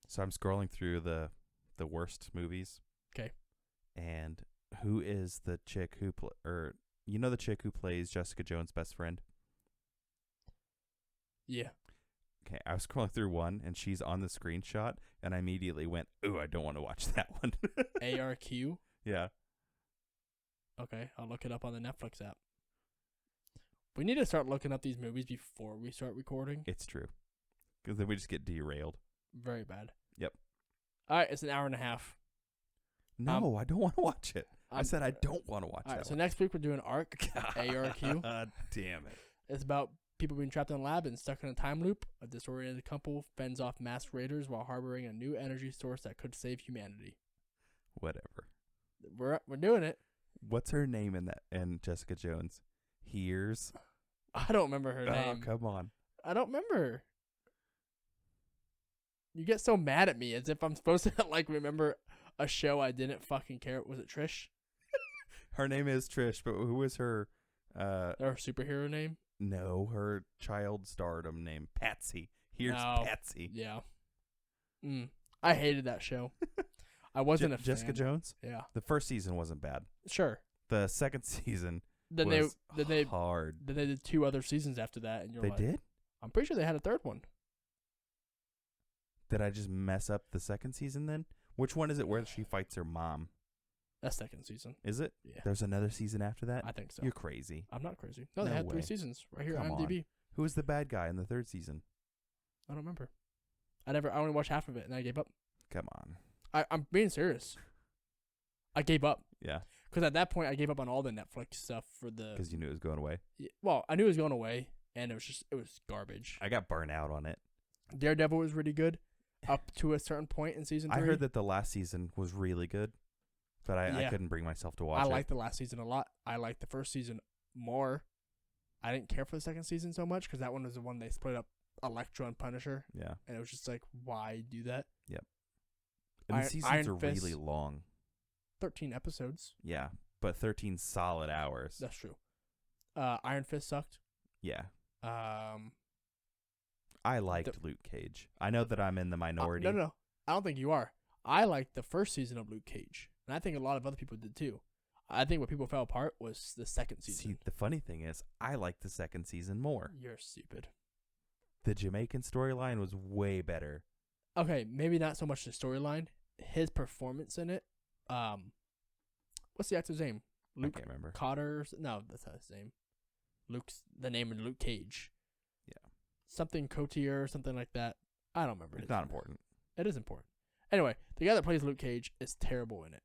So I'm scrolling through the worst movies. 'Kay. And who is the chick who the chick who plays Jessica Jones' best friend? Yeah. Okay, I was scrolling through one, and she's on the screenshot, and I immediately went, "Ooh, I don't want to watch that one." ARQ. Yeah. Okay, I'll look it up on the Netflix app. We need to start looking up these movies before we start recording. It's true. Because then we just get derailed. Very bad. Yep. All right, it's an hour and a half. No, I don't want to watch it. I said I don't want to watch All right, that so one. next week we're doing ARC. ARQ. God damn it. It's about people being trapped in a lab and stuck in a time loop. A disoriented couple fends off masked raiders while harboring a new energy source that could save humanity. Whatever. We're doing it. What's her name in that? And Jessica Jones. Hears. I don't remember her Oh, name. come on. I don't remember. You get so mad at me as if I'm supposed to like remember a show I didn't fucking care. Was it Trish? Her name is Trish, but who was her? Her superhero name? No, her child stardom name, Patsy. Here's No. Patsy. Yeah. I hated that show. I wasn't a fan. Jessica Jones. Yeah. The first season wasn't bad. Sure. The second season Then was they hard. Then they did 2 other seasons after that, and you're They like, did? I'm pretty sure they had a 3rd one. Did I just mess up the second season then? Which one is it where she fights her mom? That's 2nd season. Is it? Yeah. There's another season after that? I think so. You're crazy. I'm not crazy. No, they No had 3 way. seasons right here Come on IMDb. Who was the bad guy in the third season? I don't remember. I only watched half of it and I gave up. Come on. I'm being serious. I gave up. Yeah. Because at that point, I gave up on all the Netflix stuff for the. Because you knew it was going away. Well, I knew it was going away, and it was garbage. I got burnt out on it. Daredevil was really good up to a certain point in season 3. I heard that the last season was really good, but I Yeah. couldn't bring myself to watch it. I liked the last season a lot. I liked the first season more. I didn't care for the second season so much because that one was the one they split up Elektra and Punisher, Yeah. and it was just like, why do that? And the seasons Iron are Fist. really long. 13 episodes. Yeah. but 13 solid hours. That's true. Iron Fist sucked. Yeah. The- I liked Luke Cage. I know that I'm in the minority. No. I don't think you are. I liked the first season of Luke Cage, and I think a lot of other people did too. I think where people fell apart was the second season. See, the funny thing is, I liked the second season more. You're stupid. The Jamaican storyline was way better. Okay, maybe not so much the storyline. His performance in it. What's the actor's name? Luke I can't remember. Cotter? No, that's not his name. Luke's the name of Luke Cage. Yeah. Something Cotier or something like that. I don't remember. It's not important. It is important. Anyway, the guy that plays Luke Cage is terrible in it.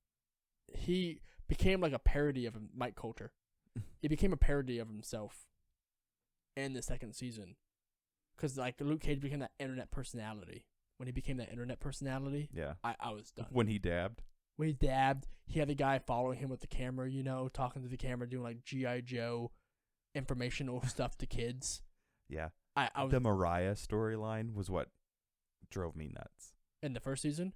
He became like a parody of him, Mike Coulter. He became a parody of himself in the second season. Because like Luke Cage became that internet personality. When he became that internet personality, Yeah. I was done. When he dabbed. When he dabbed, he had the guy following him with the camera, talking to the camera, doing like G.I. Joe informational stuff to kids. Yeah. I was The Mariah storyline was what drove me nuts. in the first season.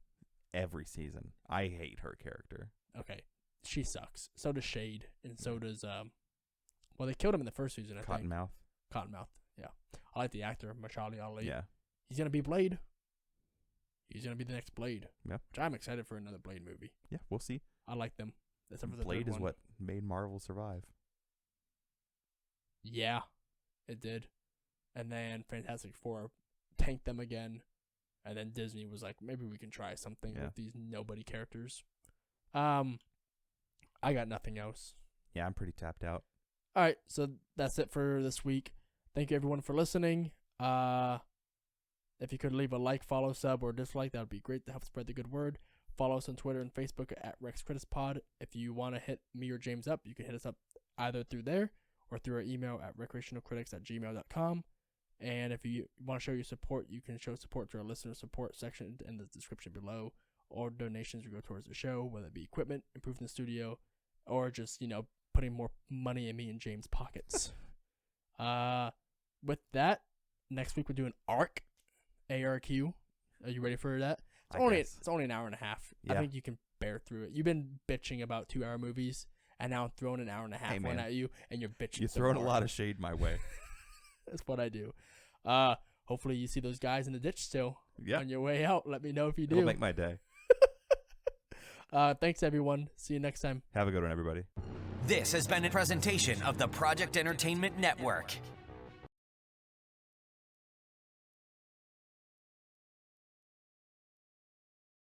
Every season. I hate her character. Okay, she sucks. So does Shade, and so does well, they killed him in the first season. I think. Cottonmouth. Cottonmouth. Yeah, I like the actor Mahershala Ali. Yeah. He's gonna be Blade. He's gonna be the next Blade. Yep. Which I'm excited for another Blade movie. Yeah, we'll see. I like them. Except for the Blade third is one. what made Marvel survive. Yeah, it did. And then Fantastic Four tanked them again. And then Disney was like, maybe we can try something with these nobody characters. I got nothing else. Yeah, I'm pretty tapped out. All right, so that's it for this week. Thank you everyone for listening. If you could leave a like, follow, sub, or dislike, that would be great to help spread the good word. Follow us on Twitter and Facebook at Rex Critics Pod. If you want to hit me or James up, you can hit us up either through there or through our email at recreationalcritics@gmail.com. And if you want to show your support, you can show support to our listener support section in the description below. All donations will go towards the show, whether it be equipment, improving the studio, or just, putting more money in me and James' pockets. With that, next week we're doing ARQ. ARQ. Are you ready for that? It's only an hour and a half. Yeah. I think you can bear through it. You've been bitching about 2-hour movies, and now I'm throwing an hour and a half one at you, and you're bitching. You're some throwing more. a lot of shade my way. That's what I do. Hopefully you see those guys in the ditch still Yeah. on your way out. Let me know if you do. It'll make my day. Thanks, everyone. See you next time. Have a good one, everybody. This has been a presentation of the Project Entertainment Network.